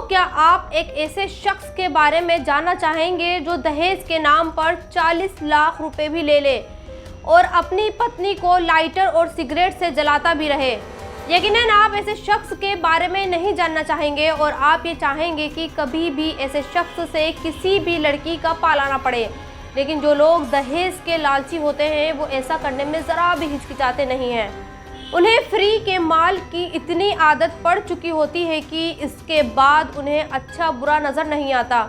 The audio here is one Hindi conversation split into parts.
क्या आप एक ऐसे शख्स के बारे में जानना चाहेंगे जो दहेज के नाम पर 40 लाख रुपए भी ले ले और अपनी पत्नी को लाइटर और सिगरेट से जलाता भी रहे। यकीनन आप ऐसे शख्स के बारे में नहीं जानना चाहेंगे और आप ये चाहेंगे कि कभी भी ऐसे शख्स से किसी भी लड़की का पाला ना पड़े। लेकिन जो लोग दहेज के लालची होते हैं वो ऐसा करने में ज़रा भी हिचकिचाते नहीं हैं। उन्हें फ्री के माल की इतनी आदत पड़ चुकी होती है कि इसके बाद उन्हें अच्छा बुरा नज़र नहीं आता।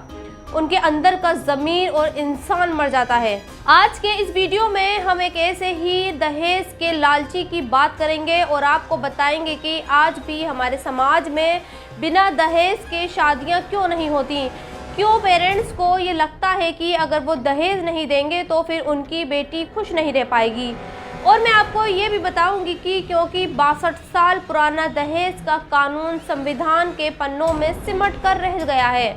उनके अंदर का ज़मीर और इंसान मर जाता है। आज के इस वीडियो में हम एक ऐसे ही दहेज के लालची की बात करेंगे और आपको बताएंगे कि आज भी हमारे समाज में बिना दहेज के शादियां क्यों नहीं होती। क्यों पेरेंट्स को ये लगता है कि अगर वो दहेज नहीं देंगे तो फिर उनकी बेटी खुश नहीं रह पाएगी। और मैं आपको ये भी बताऊंगी कि क्योंकि 62 साल पुराना दहेज का कानून संविधान के पन्नों में सिमट कर रह गया है।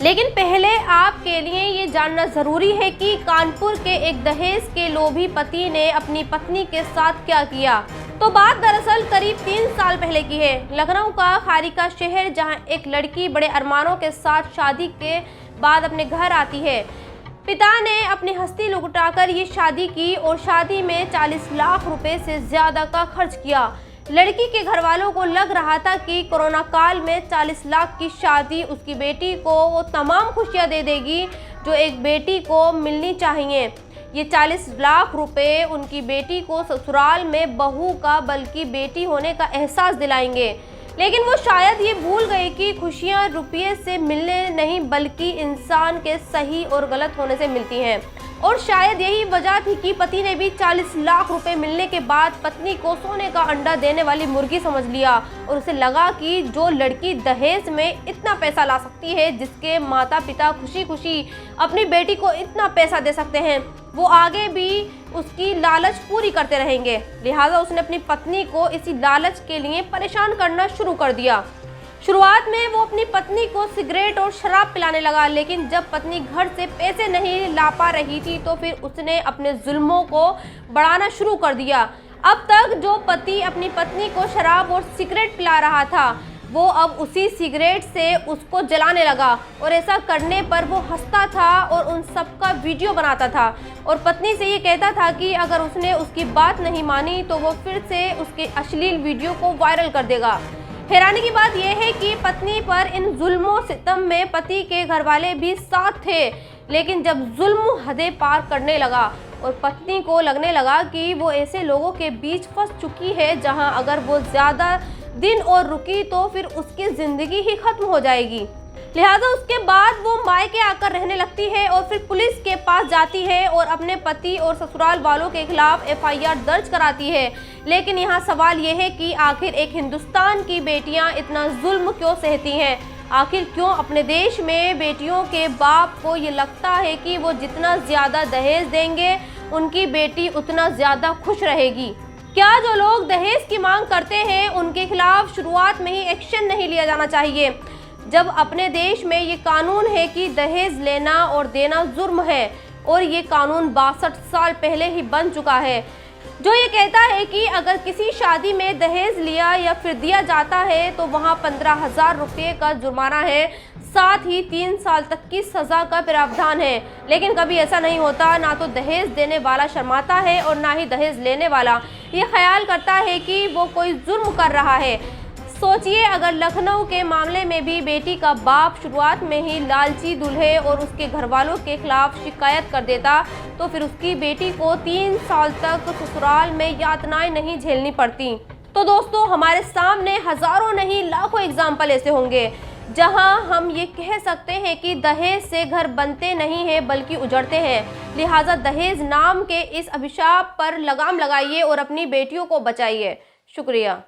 लेकिन पहले आपके लिए ये जानना ज़रूरी है कि कानपुर के एक दहेज के लोभी पति ने अपनी पत्नी के साथ क्या किया। तो बात दरअसल करीब 3 साल पहले की है। लखनऊ का खारिका शहर, जहां एक लड़की बड़े अरमानों के साथ शादी के बाद अपने घर आती है। पिता ने अपनी हस्ती लुटाकर ये शादी की और शादी में 40 लाख रुपए से ज़्यादा का खर्च किया। लड़की के घर वालों को लग रहा था कि कोरोना काल में 40 लाख की शादी उसकी बेटी को वो तमाम खुशियां दे देगी जो एक बेटी को मिलनी चाहिए। ये 40 लाख रुपए उनकी बेटी को ससुराल में बहू का बल्कि बेटी होने का एहसास दिलाएंगे। लेकिन वो शायद ये भूल गए कि खुशियाँ रुपये से मिलने नहीं बल्कि इंसान के सही और गलत होने से मिलती हैं। और शायद यही वजह थी कि पति ने भी 40 लाख रुपए मिलने के बाद पत्नी को सोने का अंडा देने वाली मुर्गी समझ लिया और उसे लगा कि जो लड़की दहेज में इतना पैसा ला सकती है, जिसके माता पिता खुशी खुशी अपनी बेटी को इतना पैसा दे सकते हैं, वो आगे भी उसकी लालच पूरी करते रहेंगे। लिहाजा उसने अपनी पत्नी को इसी लालच के लिए परेशान करना शुरू कर दिया। शुरुआत में वो अपनी पत्नी को सिगरेट और शराब पिलाने लगा, लेकिन जब पत्नी घर से पैसे नहीं ला पा रही थी तो फिर उसने अपने जुल्मों को बढ़ाना शुरू कर दिया। अब तक जो पति अपनी पत्नी को शराब और सिगरेट पिला रहा था, वो अब उसी सिगरेट से उसको जलाने लगा और ऐसा करने पर वो हंसता था और उन सब का वीडियो बनाता था और पत्नी से ये कहता था कि अगर उसने उसकी बात नहीं मानी तो वो फिर से उसके अश्लील वीडियो को वायरल कर देगा। हैरानी की बात यह है कि पत्नी पर इन जुल्मों सितम में पति के घरवाले भी साथ थे, लेकिन जब जुल्म हदें पार करने लगा और पत्नी को लगने लगा कि वो ऐसे लोगों के बीच फंस चुकी है जहां अगर वो ज़्यादा दिन और रुकी तो फिर उसकी ज़िंदगी ही खत्म हो जाएगी। लिहाजा उसके बाद वो मायके आकर रहने लगती है और फिर पुलिस के पास जाती है और अपने पति और ससुराल वालों के खिलाफ FIR दर्ज कराती है। लेकिन यहाँ सवाल ये है कि आखिर एक हिंदुस्तान की बेटियाँ इतना जुल्म क्यों सहती हैं? आखिर क्यों अपने देश में बेटियों के बाप को ये लगता है कि वो जितना ज़्यादा दहेज देंगे उनकी बेटी उतना ज़्यादा खुश रहेगी? क्या जो लोग दहेज की मांग करते हैं उनके खिलाफ शुरुआत में ही एक्शन नहीं लिया जाना चाहिए, जब अपने देश में ये कानून है कि दहेज लेना और देना जुर्म है और ये कानून 62 साल पहले ही बन चुका है, जो ये कहता है कि अगर किसी शादी में दहेज लिया या फिर दिया जाता है तो वहाँ 15,000 रुपये का जुर्माना है, साथ ही 3 साल तक की सज़ा का प्रावधान है। लेकिन कभी ऐसा नहीं होता। ना तो दहेज देने वाला शर्माता है और ना ही दहेज लेने वाला ये ख्याल करता है कि वो कोई जुर्म कर रहा है। सोचिए, अगर लखनऊ के मामले में भी बेटी का बाप शुरुआत में ही लालची दूल्हे और उसके घरवालों के खिलाफ शिकायत कर देता तो फिर उसकी बेटी को 3 साल तक ससुराल में यातनाएं नहीं झेलनी पड़ती। तो दोस्तों, हमारे सामने हजारों नहीं लाखों एग्जाम्पल ऐसे होंगे जहां हम ये कह सकते हैं कि दहेज से घर बनते नहीं हैं बल्कि उजड़ते हैं। लिहाजा दहेज नाम के इस अभिशाप पर लगाम लगाइए और अपनी बेटियों को बचाइए। शुक्रिया।